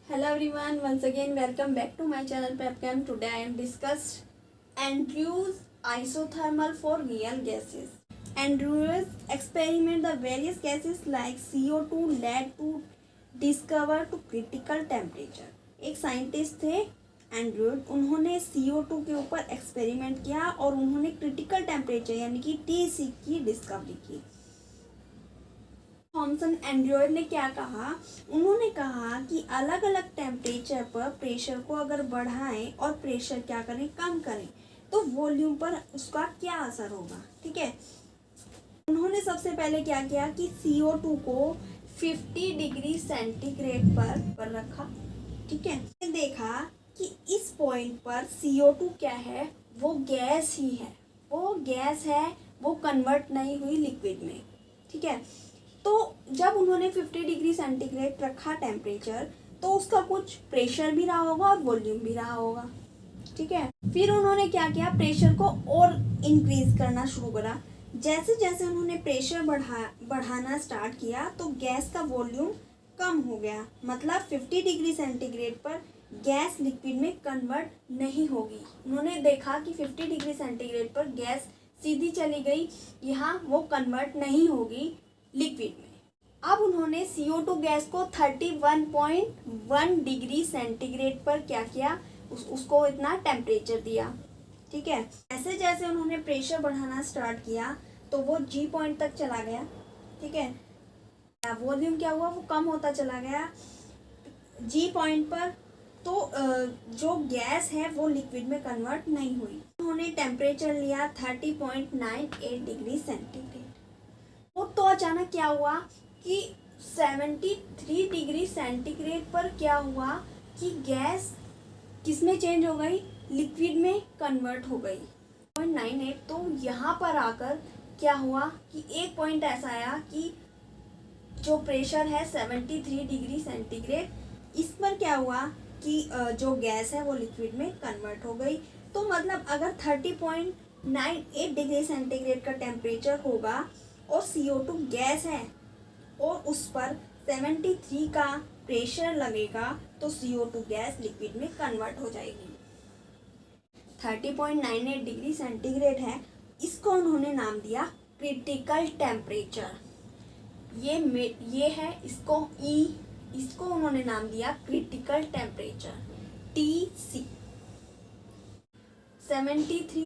Hello everyone, once again welcome back to my channel PepCam. Today I am discussed Andrews isothermal for real gases. Andrews experiment the various gases like CO2 led to discover to critical temperature. एक scientist थे Andrews, उन्होंने CO2 के ऊपर experiment किया और उन्होंने critical temperature यानी कि TC की डिस्कवरी की। थॉमसन एंड्रयूज ने क्या कहा, उन्होंने कहा कि अलग अलग टेम्परेचर पर प्रेशर को अगर बढ़ाएं और प्रेशर क्या करें, कम करें, तो वॉल्यूम पर उसका क्या असर होगा। ठीक है, उन्होंने सबसे पहले क्या किया कि CO2 को 50 डिग्री सेंटीग्रेड पर रखा। ठीक है, देखा कि इस पॉइंट पर CO2 क्या है, वो गैस ही है, वो गैस है, वो कन्वर्ट नहीं हुई लिक्विड में। ठीक है, तो जब उन्होंने 50 डिग्री सेंटीग्रेड रखा टेम्परेचर, तो उसका कुछ प्रेशर भी रहा होगा और वॉल्यूम भी रहा होगा। ठीक है, फिर उन्होंने क्या किया, प्रेशर को और इंक्रीज करना शुरू करा। जैसे जैसे उन्होंने प्रेशर बढ़ाना स्टार्ट किया तो गैस का वॉल्यूम कम हो गया, मतलब 50 डिग्री सेंटीग्रेड पर गैस लिक्विड में कन्वर्ट नहीं होगी। उन्होंने देखा कि 50 डिग्री सेंटीग्रेड पर गैस सीधी चली गई, यहाँ वो कन्वर्ट नहीं होगी लिक्विड में। अब उन्होंने CO2 गैस को 31.1 डिग्री सेंटीग्रेड पर क्या किया, उसको इतना टेम्परेचर दिया। ठीक है, ऐसे जैसे उन्होंने प्रेशर बढ़ाना स्टार्ट किया तो वो G पॉइंट तक चला गया। ठीक है, वॉल्यूम क्या हुआ, वो कम होता चला गया G पॉइंट पर, तो जो गैस है वो लिक्विड में कन्वर्ट नहीं हुई। उन्होंने टेम्परेचर लिया 30.98 डिग्री सेंटीग्रेड। तो अचानक क्या हुआ कि 73 डिग्री सेंटीग्रेड पर क्या हुआ कि गैस किसमें चेंज हो गई, लिक्विड में कन्वर्ट हो गई 0.98। तो यहाँ पर आकर क्या हुआ कि एक पॉइंट ऐसा आया कि जो प्रेशर है 73 डिग्री सेंटीग्रेड, इस पर क्या हुआ कि जो गैस है वो लिक्विड में कन्वर्ट हो गई। तो मतलब अगर 30.98 डिग्री सेंटीग्रेड का टेम्परेचर होगा और CO2 गैस है और उस पर 73 का प्रेशर लगेगा, तो CO2 गैस लिक्विड में कन्वर्ट हो जाएगी। 30.98 डिग्री सेंटीग्रेड है, इसको उन्होंने नाम दिया क्रिटिकल टेम्परेचर। ये है, इसको उन्होंने नाम दिया क्रिटिकल टेम्परेचर TC। 73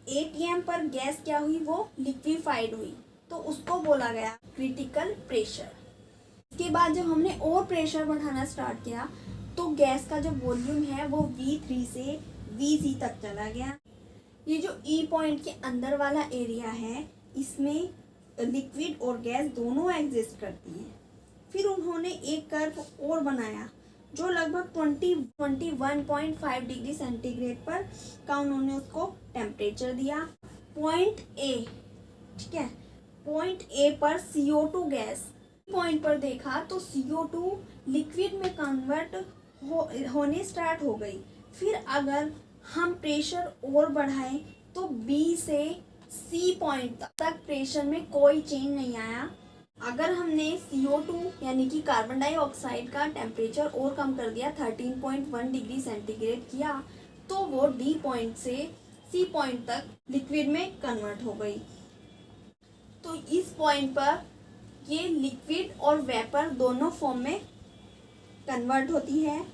ATM पर गैस क्या हुई, वो लिक्विफाइड हुई, तो उसको बोला गया क्रिटिकल प्रेशर। इसके बाद जब हमने और प्रेशर बढ़ाना स्टार्ट किया तो गैस का जो वॉल्यूम है वो V3 से VC तक चला गया। ये जो E पॉइंट के अंदर वाला एरिया है, इसमें लिक्विड और गैस दोनों एग्जिस्ट करती हैं। फिर उन्होंने एक कर्व और बनाया जो लगभग 21.5 डिग्री सेंटीग्रेड पर का उन्होंने उसको टेम्परेचर दिया। पॉइंट A, ठीक है, पॉइंट A पर CO2 गैस पॉइंट पर देखा तो CO2 लिक्विड में कन्वर्ट होने स्टार्ट हो गई। फिर अगर हम प्रेशर और बढ़ाएं तो B से C पॉइंट तक प्रेशर में कोई चेंज नहीं आया। अगर हमने CO2 यानी कि कार्बन डाइऑक्साइड का टेम्परेचर और कम कर दिया, 13.1 डिग्री सेंटीग्रेड किया, तो वो D पॉइंट से C पॉइंट तक लिक्विड में कन्वर्ट हो गई। तो इस पॉइंट पर ये लिक्विड और वेपर दोनों फॉर्म में कन्वर्ट होती है।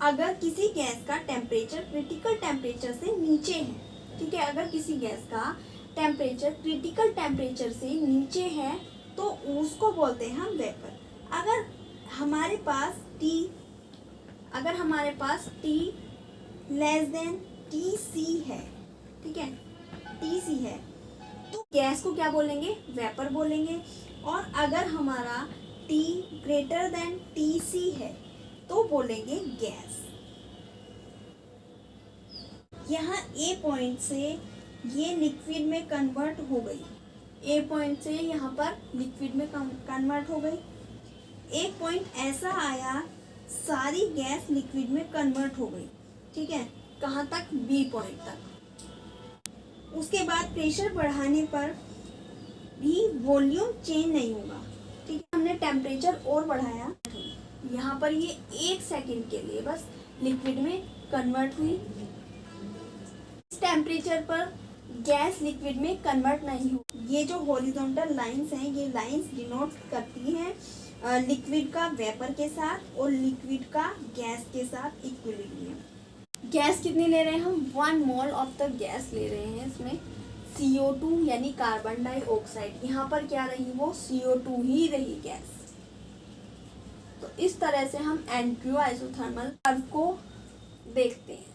अगर किसी गैस का टेम्परेचर क्रिटिकल टेम्परेचर से नीचे है, ठीक है, अगर किसी गैस का टेम्परेचर क्रिटिकल टेम्परेचर से नीचे है तो उसको बोलते हैं हम वेपर। अगर हमारे पास T लेस देन TC है, ठीक है, TC है, तो गैस को क्या बोलेंगे, वेपर बोलेंगे। और अगर हमारा T ग्रेटर देन TC है तो बोलेंगे गैस। यहाँ A पॉइंट से ये लिक्विड में कन्वर्ट हो गई, A पॉइंट से यहाँ पर लिक्विड में कन्वर्ट हो गई। एक पॉइंट ऐसा आया सारी गैस लिक्विड में कन्वर्ट हो गई। ठीक है, कहाँ तक, B पॉइंट तक। उसके बाद प्रेशर बढ़ाने पर भी वॉल्यूम चेंज नहीं होगा। ठीक है, हमने टेम्परेचर और बढ़ाया, यहाँ पर ये 1 सेकंड के लिए बस लिक्विड में कन्वर्ट हुई। इस टेम्परेचर पर गैस लिक्विड में कन्वर्ट नहीं हो। ये जो हॉरिजॉन्टल लाइंस हैं, ये लाइंस डिनोट करती हैं लिक्विड का वेपर के साथ और लिक्विड का गैस के साथ इक्विलिब्रियम। गैस कितनी ले रहे हैं हम? 1 मोल ऑफ द गैस ले रहे हैं। इसमें CO2 यानी कार्बन डाइऑक्साइड, यहाँ पर क्या रही? वो CO2 ही रही गैस। तो इस तरह से हम NQ आइसोथर्मल कर्व को देखते हैं।